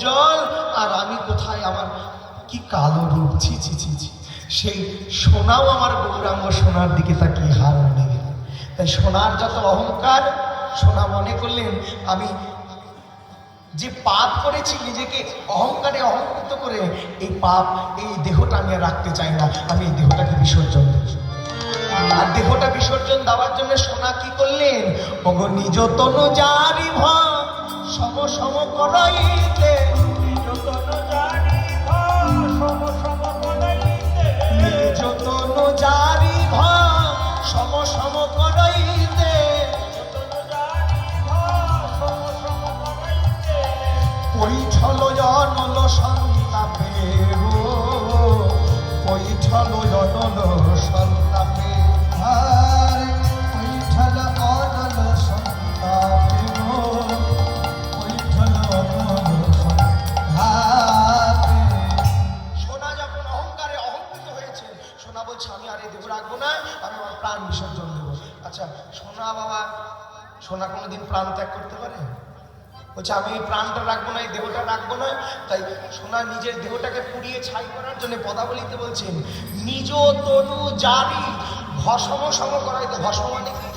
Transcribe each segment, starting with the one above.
উজ্জ্বল, আর আমি কোথায়, আমার কি কালো রূপ, ছি ছি ছি ছি। সেই সোনাও আমার গৌরাঙ্গ সোনার দিকে তাকিয়ে হার মেনে গেল। তাই সোনার যত অহংকার, সোনা মনে করলেন আমি যে পাপ করেছি, নিজেকে অহংকারে অহংকৃত করে, এই পাপ, এই দেহটা আমি আর রাখতে চাই না, আমি এই দেহটাকে বিসর্জন দেব। আর দেহটা বিসর্জন দেওয়ার জন্য সোনা কি করলেন, ওগো নিজ তনু জারি ভাব সম সম করাইতে, নিজ তনু জারি ভাব সম সম করাইতে, নিজ তনু জারি ভাব সম সম করাইতে, কৈঠল জনল সন্তাপে গো, কৈঠল জনল সন্তাপে, আর কৈঠল অনল সন্তাপে গো, কৈঠল অনল সন্তাপে। সোনা যখন অহংকারে অহংকৃত হয়েছে, সোনা বলছে আমি আর এই দেহ রাখবো না, আমি আমার প্রাণ বিসর্জন দেবো। আচ্ছা সোনা বাবা, সোনা কোনোদিন প্রাণ ত্যাগ করতে পারে? বলছে আমি এই প্রাণটা রাখবো না, এই দেহটা রাখবো না। তাই সোনা নিজের দেহটাকে পুড়িয়ে ছাই করার জন্য পদাবলিতে বলছেন নিজ তনু জারি ভস্ম সম করাইতে। ভস্ম মানে কি?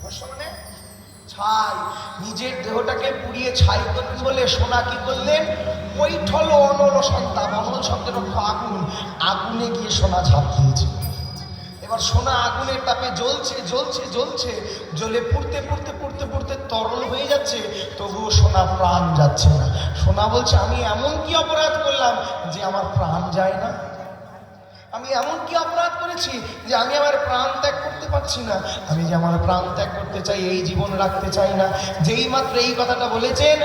ভস্ম মানে ছাই। নিজের দেহটাকে পুড়িয়ে ছাই করতে বলে সোনা কি করলেন, কৈঠল অনল সন্তাপ, অনল শব্দের অর্থ আগুন, আগুনে গিয়ে সোনা ঝাঁপ দিয়েছে। এবার সোনা আগুনের তাপে জ্বলছে জ্বলছে জ্বলছে, জ্বলে পুড়তে পুড়তে পুড়তে পুড়তে তরল হয়ে যাচ্ছে, তবুও সোনা প্রাণ যাচ্ছে না। সোনা বলছে আমি এমন কি অপরাধ করলাম যে আমার প্রাণ যায় না? আমি এমন কি অপরাধ করেছি যে আমি আমার প্রাণ ত্যাগ করতে পারছি না? আমি যে আমার প্রাণ ত্যাগ করতে চাই, এই জীবন রাখতে চাই না। যেই মাত্র এই কথাটা বলেছেন,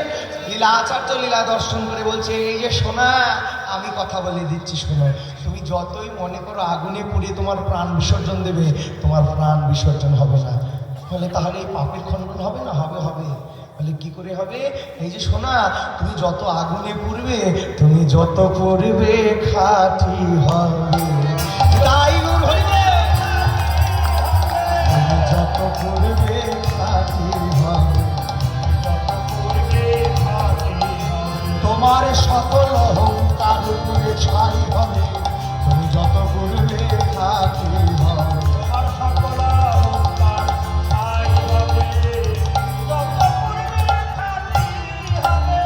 লীলা আচার্য লীলা দর্শন করে বলছে এই যে সোনা, আমি কথা বলে দিচ্ছি শোনো, তুমি যতই মনে করো আগুনে পুড়িয়ে তোমার প্রাণ বিসর্জন দেবে, তোমার প্রাণ বিসর্জন হবে না। বলে তাহলে এই পাপের খণ্ডন হবে না? হবে হবে। বলে কি করে হবে? এই যে সোনা, তুমি যত আগুনে পুড়বে, তুমি যত পুড়বে খাঁটি হবে, তাই গুণ হইবে। তুমি যত পুড়বে খাঁটি হবে, যত পুড়বে খাঁটি হবে, তোমার সকল অহংকার পুড়ে ছাই হবে, তুমি যত পুড়বে খাঁটি হবে, তোমার সকল অহংকার ছাই হবে, যত পুড়বে খাঁটি হবে।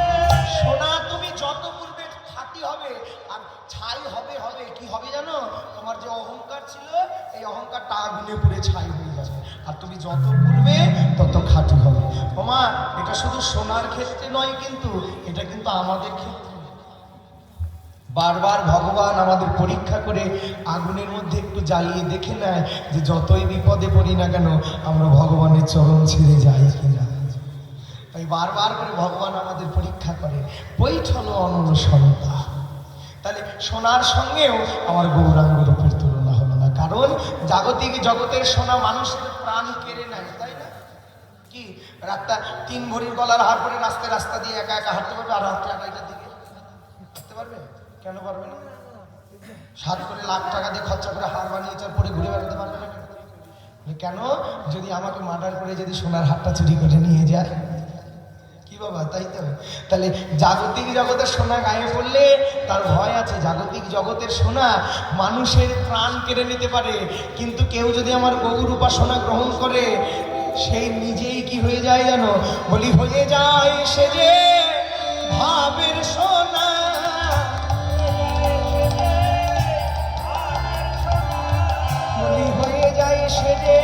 সোনা তুমি যত পুড়বে খাঁটি হবে, আর ছাই হবে। হবে কি হবে জানো? তোমার যে অহংকার ছিল, এই অহংকারটা আগুনে পুড়ে ছাই হয়ে যাবে, আর তুমি যত পুড়বে তত খাঁটি হবে। ওমা, এটা শুধু সোনার ক্ষেত্রে নয়, কিন্তু এটা কিন্তু আমাদের ক্ষেত্রে। বারবার ভগবান আমাদের পরীক্ষা করে আগুনের মধ্যে একটু জ্বালিয়ে দেখে নেয় যে যতই বিপদে পড়ি না কেন আমরা ভগবানের চরণ ছেড়ে যাই কিনা। তাই বারবার করে ভগবান আমাদের পরীক্ষা করে, কৈঠল অনল সন্তাপ। তাহলে সোনার সঙ্গেও আমার গৌরাঙ্গের উপর তুলনা হলো না, কারণ জাগতিক জগতের সোনা মানুষের প্রাণ কেড়ে নেয়, তাই না? কি রাস্তা 3 ভরির গলার হার পরে রাস্তায় রাস্তা দিয়ে একা একা হাঁটতে পারবে? আর হাঁটতে একাইটার দিকে হাঁটতে পারবে? কেন পারবে না? 7 করে লাখ টাকা দিয়ে খরচা করে হার বানিয়ে চার পরে ঘুরে বেড়াতে পারবে না কেন? যদি আমাকে মার্ডার করে যদি সোনার হারটা চুরি করে নিয়ে যায়, কি বাবা, তাই তো? তাহলে জাগতিক জগতের সোনা গায়ে পড়লে তার ভয় আছে। জাগতিক জগতের সোনা মানুষের প্রাণ কেড়ে নিতে পারে, কিন্তু কেউ যদি আমার গৌর উপাসনা গ্রহণ করে, সেই নিজেই কি হয়ে যায় জানো? বলি হয়ে যায় সে যে ভাবের সোনা, বলি হয়ে যায় সে যে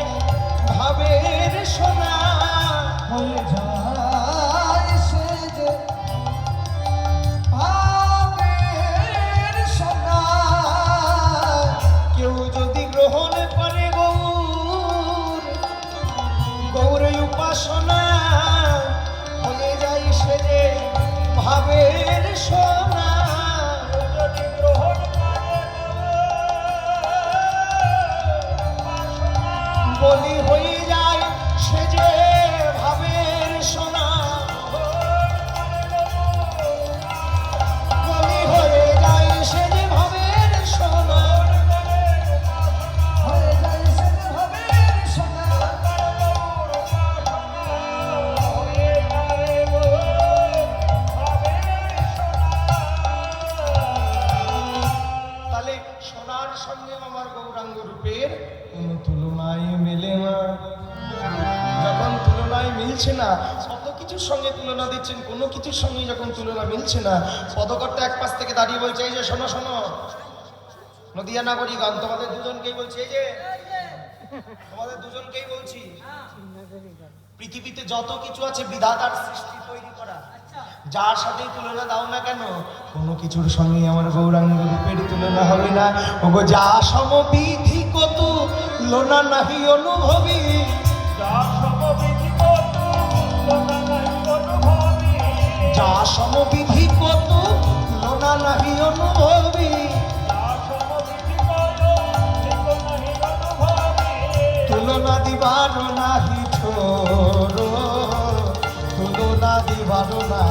ভাবের সোনা, হয়ে যায় সে যে ভাবের সোনা। কেউ যদি গ্রহণ করে গৌর, গৌর উপাসনা, হয়ে যায় সে যে ভাবের সোনা। যদি গ্রহণ করে বলি হয়ে যায় সে যে ভাবের সোনা। মিলছে না, কত কিছুর সঙ্গে তুলনা দিচ্ছেন, কোনো কিছুর সঙ্গে যখন তুলনা মিলছে না, পদকর্তা এক পাশ থেকে দাঁড়িয়ে বলছে, এই যে শোনো শোনো নদিয়া নাগরিকগণ, তোমাদের দুজনকেই বলছি, এই যে তোমাদের দুজনকেই বলছি, পৃথিবীতে যত কিছু আছে বিধাতার সৃষ্টি তৈরি করা, যার সাথেই তুলনা দাও না কেন, কোনো কিছুর সঙ্গে আমার গৌরাঙ্গ রূপের তুলনা হবে না। ওগো যা সমবিধি কত লোনা নাহি অনুভবী, যা সমবিধি কত লোনা নাহি অনুভবী, তুলনা দিবার নাহি ছোড়ো, তুলনা দিবার না